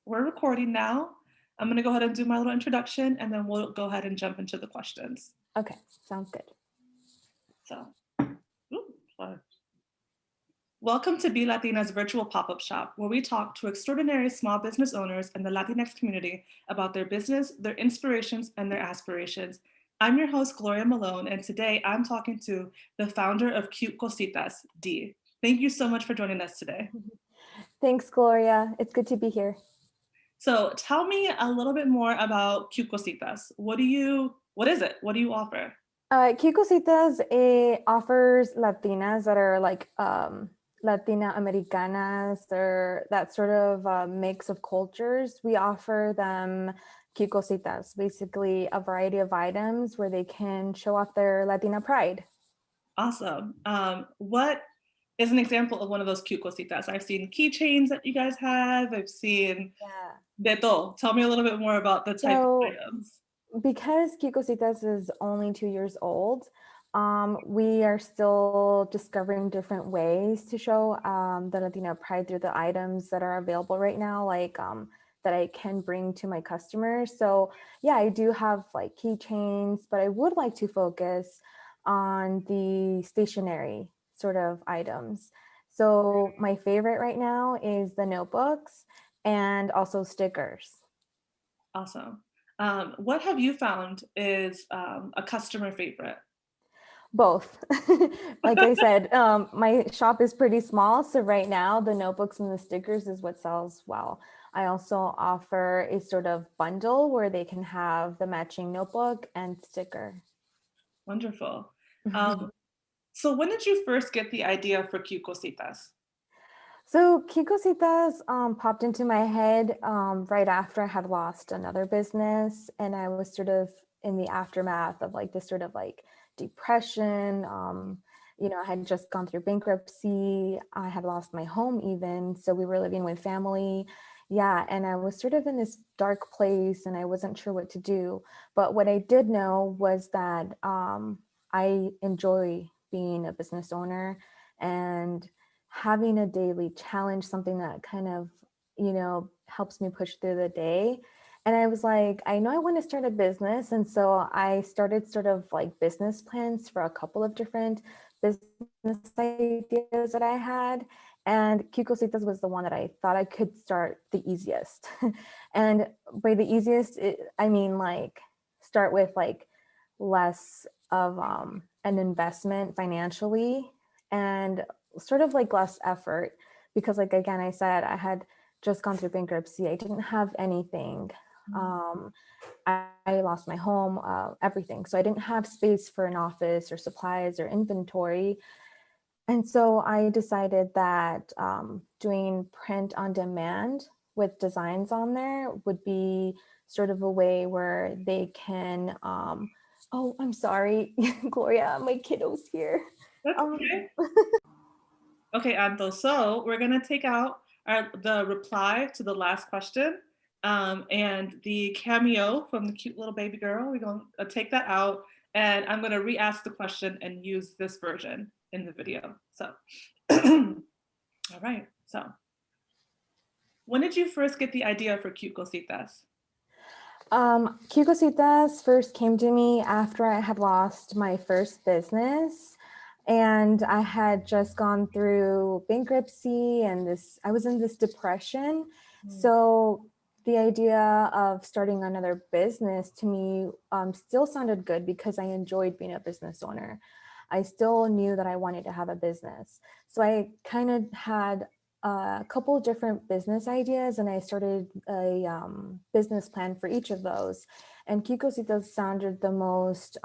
we're recording now. I'm going to go ahead and do my little introduction, and then we'll go ahead and jump into the questions. Okay, sounds good. So, sorry. Welcome to Be Latina's virtual pop-up shop, where we talk to extraordinary small business owners in the Latinx community about their business, their inspirations, and their aspirations. I'm your host, Gloria Malone, and today I'm talking to the founder of Cute Cositas, Dee. Thank you so much for joining us today. Thanks, Gloria. It's good to be here. So tell me a little bit more about Cute Cositas. What is it? What do you offer? Cute Cositas offers Latinas that are like Latina Americanas or that sort of mix of cultures. We offer them Cute Cositas, basically a variety of items where they can show off their Latina pride. Awesome. What is an example of one of those Cute Cositas? I've seen keychains that you guys have. I've seen de todo. Tell me a little bit more about the type of items. Because Cute Cositas is only 2 years old, we are still discovering different ways to show the Latina pride through the items that are available right now, like that I can bring to my customers. So yeah, I do have like keychains, but I would like to focus on the stationery sort of items. So my favorite right now is the notebooks and also stickers. Awesome. What have you found is a customer favorite? Both. Like I said, my shop is pretty small. So right now the notebooks and the stickers is what sells well. I also offer a sort of bundle where they can have the matching notebook and sticker. Wonderful. So when did you first get the idea for Cute Cositas? So Cute Cositas popped into my head right after I had lost another business, and I was sort of in the aftermath of like this sort of like depression. I had just gone through bankruptcy. I had lost my home even, so we were living with family. Yeah, and I was sort of in this dark place, and I wasn't sure what to do. But what I did know was that I enjoy being a business owner and having a daily challenge, something that kind of, helps me push through the day. And I was like, I know I want to start a business. And so I started sort of like business plans for a couple of different business ideas that I had. And Cute Cositas was the one that I thought I could start the easiest. And by the easiest, I mean like start with like less of an investment financially and sort of like less effort, because like again I said, I had just gone through bankruptcy. I didn't have anything. I lost my home, everything, so I didn't have space for an office or supplies or inventory. And so I decided that doing print on demand with designs on there would be sort of a way where they can oh, I'm sorry, Gloria, my kiddo's here. That's okay. Okay, Anto. So we're gonna take out the reply to the last question, and the cameo from the cute little baby girl. We're gonna take that out, and I'm gonna re-ask the question and use this version in the video. So, all right. So, when did you first get the idea for Cute Cositas? Cute Cositas first came to me after I had lost my first business. And I had just gone through bankruptcy and I was in this depression. So the idea of starting another business to me still sounded good because I enjoyed being a business owner. I still knew that I wanted to have a business. So I kind of had a couple of different business ideas, and I started a business plan for each of those. And Cute Cositas sounded the most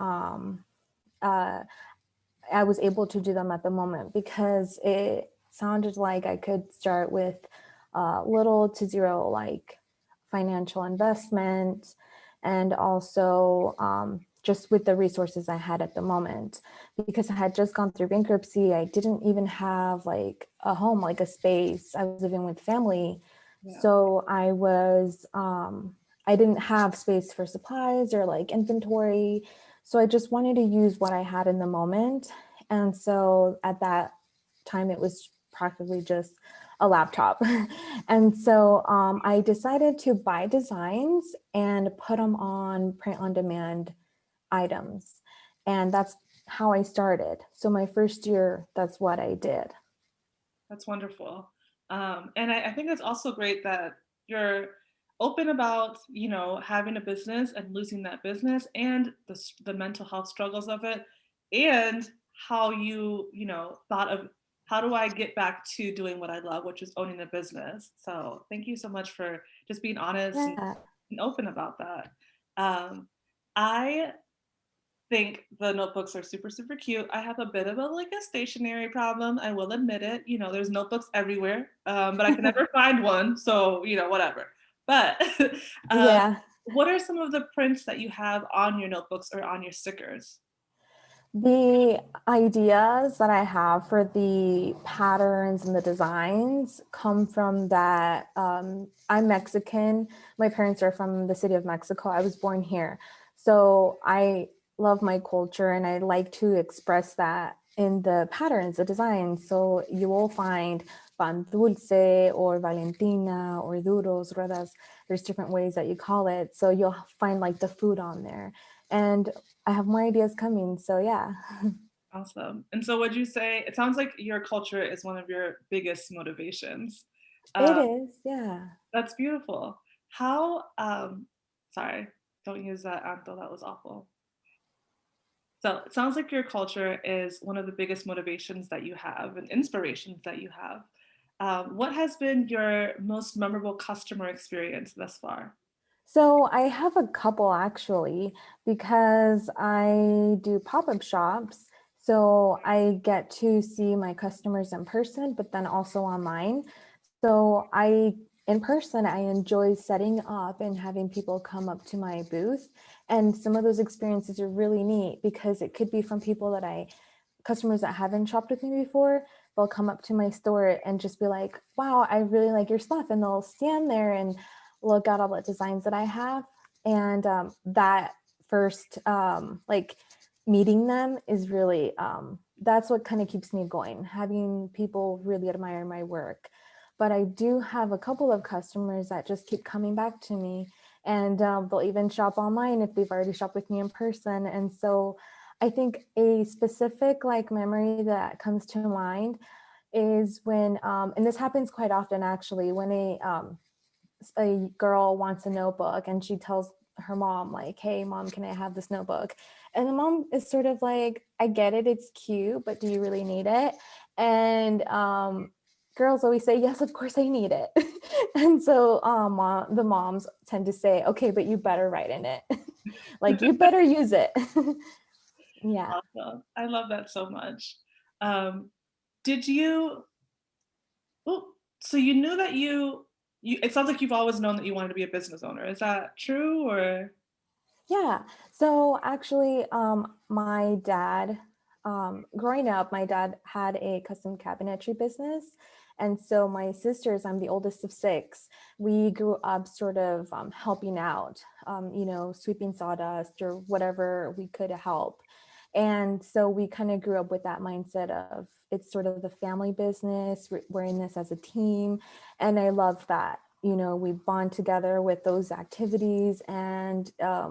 I was able to do them at the moment because it sounded like I could start with little to zero like financial investment, and also just with the resources I had at the moment. Because I had just gone through bankruptcy, I didn't even have like a home, like a space. I was living with family. Yeah. So I didn't have space for supplies or like inventory. So I just wanted to use what I had in the moment. And so at that time, it was practically just a laptop. And so I decided to buy designs and put them on print on demand items. And that's how I started. So my first year, that's what I did. That's wonderful. And I think it's also great that you're open about, you know, having a business and losing that business and the mental health struggles of it, and how you know, thought of how do I get back to doing what I love, which is owning a business. So thank you so much for just being honest Yeah, and open about that. I think the notebooks are super, super cute. I have a bit of a like a stationery problem. I will admit it. You know, there's notebooks everywhere, but I can never find one. So, you know, whatever. But uh, yeah. what are some of the prints that you have on your notebooks or on your stickers? The ideas that I have for the patterns and the designs come from that. I'm Mexican. My parents are from the city of Mexico. I was born here. So I love my culture and I like to express that in the patterns, the designs. So you will find pan dulce or Valentina or duros, ruedas. There's different ways that you call it. So you'll find like the food on there. And I have more ideas coming. So yeah, Awesome. And so, would you say it sounds like your culture is one of your biggest motivations? it Uh, is. Yeah. that's beautiful. How, sorry, don't use that, Anto. That was awful. So it sounds like your culture is one of the biggest motivations that you have and inspirations that you have. What has been your most memorable customer experience thus far? So I have a couple actually because I do pop-up shops. So I get to see my customers in person, but then also online. So in person, I enjoy setting up and having people come up to my booth. And some of those experiences are really neat because it could be from people that customers that haven't shopped with me before. They'll come up to my store and just be like, wow, I really like your stuff. And they'll stand there and look at all the designs that I have. And that first, like meeting them is really, that's what kind of keeps me going, having people really admire my work. But I do have a couple of customers that just keep coming back to me, and they'll even shop online if they've already shopped with me in person. And so I think a specific like memory that comes to mind is when, and this happens quite often actually, when a girl wants a notebook and she tells her mom like, hey mom, can I have this notebook? And the mom is sort of like, I get it, it's cute, but do you really need it? And girls always say, yes, of course I need it. And so the moms tend to say, okay, but you better write in it. Like you better use it. Yeah. Awesome. I love that so much. Um, did you, oh, so you knew that it sounds like you've always known that you wanted to be a business owner. Is that true or? Yeah. So actually, my dad, growing up, my dad had a custom cabinetry business. And so my sisters, I'm the oldest of six, we grew up sort of helping out, sweeping sawdust or whatever we could help. And so we kind of grew up with that mindset of it's sort of the family business, we're in this as a team. And I love that. We bond together with those activities and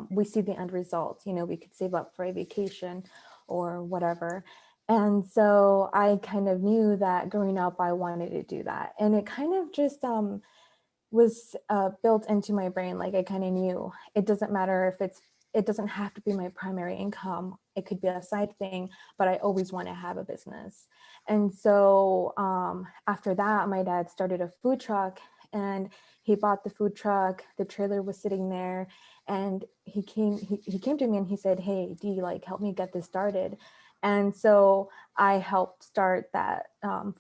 we see the end result. We could save up for a vacation or whatever. And so I kind of knew that growing up, I wanted to do that. And it kind of just was built into my brain. Like I kind of knew it doesn't matter if it doesn't have to be my primary income. It could be a side thing, but I always want to have a business. And so after that, my dad started a food truck and he bought the food truck. The trailer was sitting there and he came to me and he said, hey, Dee, like help me get this started. And so I helped start that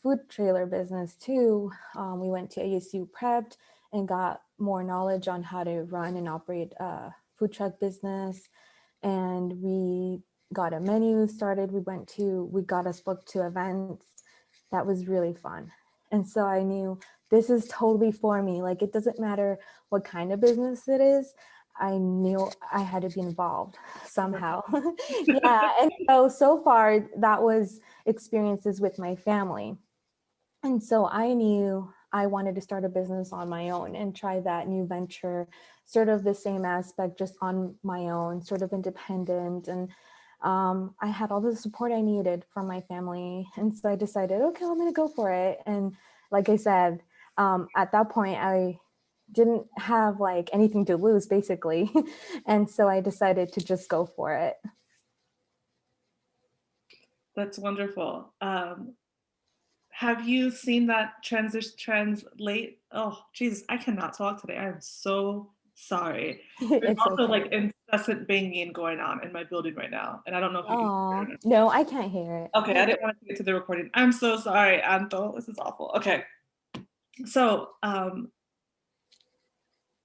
food trailer business too. We went to ASU prepped and got more knowledge on how to run and operate a food truck business. And we got a menu started. We got us booked to events. That was really fun. And so I knew this is totally for me. Like it doesn't matter what kind of business it is. I knew I had to be involved somehow. Yeah. And so far that was experiences with my family. And so I knew I wanted to start a business on my own and try that new venture, sort of the same aspect, just on my own, sort of independent. And I had all the support I needed from my family. And so I decided, okay, I'm going to go for it. And like I said, at that point, I didn't have like anything to lose, basically. And so I decided to just go for it. That's wonderful. Have you seen that translate? Oh, Jesus, I cannot talk today. I'm so sorry. There's It's also like okay. incessant banging going on in my building right now, and I don't know if you can hear Oh, it. no, I can't hear it. Okay, I didn't want to get to the recording. I'm so sorry, Anto. This is awful. Okay, so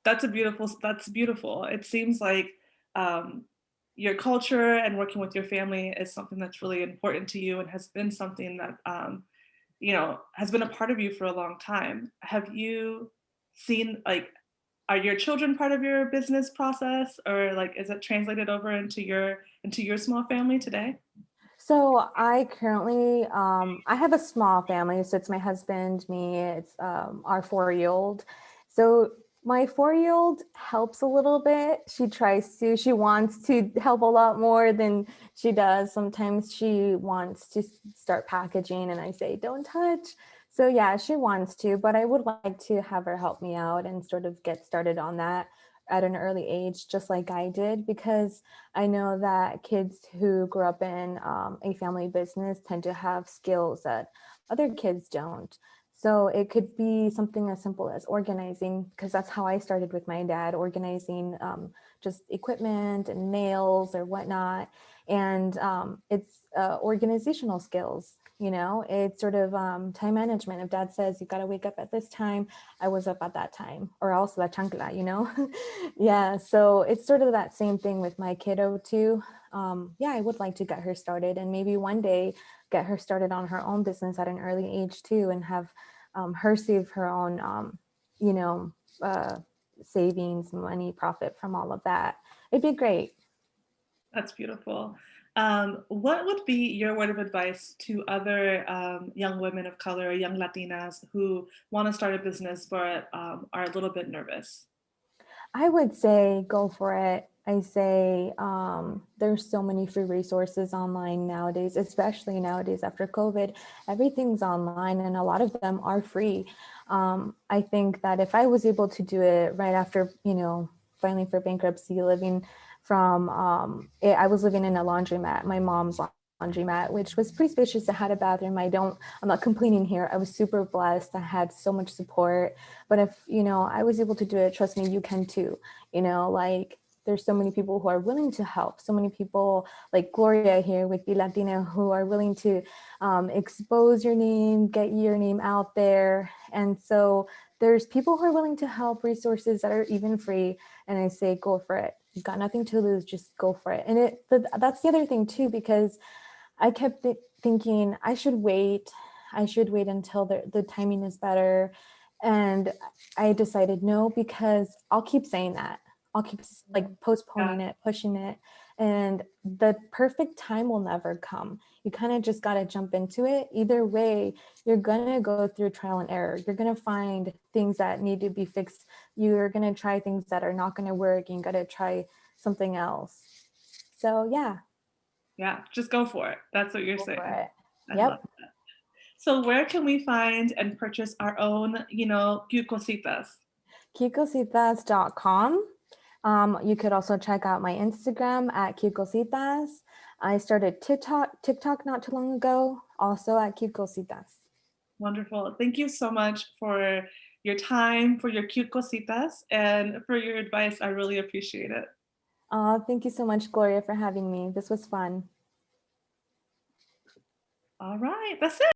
that's beautiful. It seems like um, your culture and working with your family is something that's really important to you and has been something that has been a part of you for a long time. Have you seen like are your children part of your business process, or like is it translated over into your small family today? So I currently, I have a small family. So it's my husband, me, it's our 4-year-old. So my 4-year-old helps a little bit. She wants to help a lot more than she does. Sometimes she wants to start packaging and I say, don't touch. So yeah, she wants to, but I would like to have her help me out and sort of get started on that at an early age, just like I did, because I know that kids who grew up in a family business tend to have skills that other kids don't. So it could be something as simple as organizing, because that's how I started with my dad, organizing just equipment and nails or whatnot. And it's organizational skills. It's sort of time management. If dad says you got to wake up at this time, I was up at that time, or else la chancla. Yeah, so it's sort of that same thing with my kiddo too. Yeah, I would like to get her started and maybe one day get her started on her own business at an early age too, and have her save her own, you know, uh, savings, money, profit from all of that. It'd be great. That's beautiful. What would be your word of advice to other young women of color, young Latinas who want to start a business but are a little bit nervous? I would say go for it. I say there's so many free resources online nowadays, especially nowadays after COVID. Everything's online and a lot of them are free. I think that if I was able to do it right after, filing for bankruptcy, I was living in a laundromat, my mom's laundromat, which was pretty spacious. It had a bathroom. I'm not complaining here. I was super blessed. I had so much support. But if, I was able to do it, trust me, you can too. Like there's so many people who are willing to help. So many people like Gloria here with Be Latina who are willing to expose your name, get your name out there. And so there's people who are willing to help, resources that are even free. And I say, go for it. You've got nothing to lose, just go for it. And that's the other thing too, because I kept thinking I should wait. I should wait until the timing is better. And I decided no, because I'll keep saying that. I'll keep like postponing Yeah, it, pushing it. And the perfect time will never come. You kind of just got to jump into it. Either way, you're going to go through trial and error. You're going to find things that need to be fixed. You're going to try things that are not going to work. You got to try something else. So yeah, yeah, just go for it. That's what you're go for saying. it. I love Yep. it. So where can we find and purchase our own, cute cositas? Kikositas.com. You could also check out my Instagram at Kikositas. I started TikTok not too long ago, also at Kikositas. Wonderful. Thank you so much for your time, for your cute cositas, and for your advice. I really appreciate it. Thank you so much, Gloria, for having me. This was fun. All right, that's it.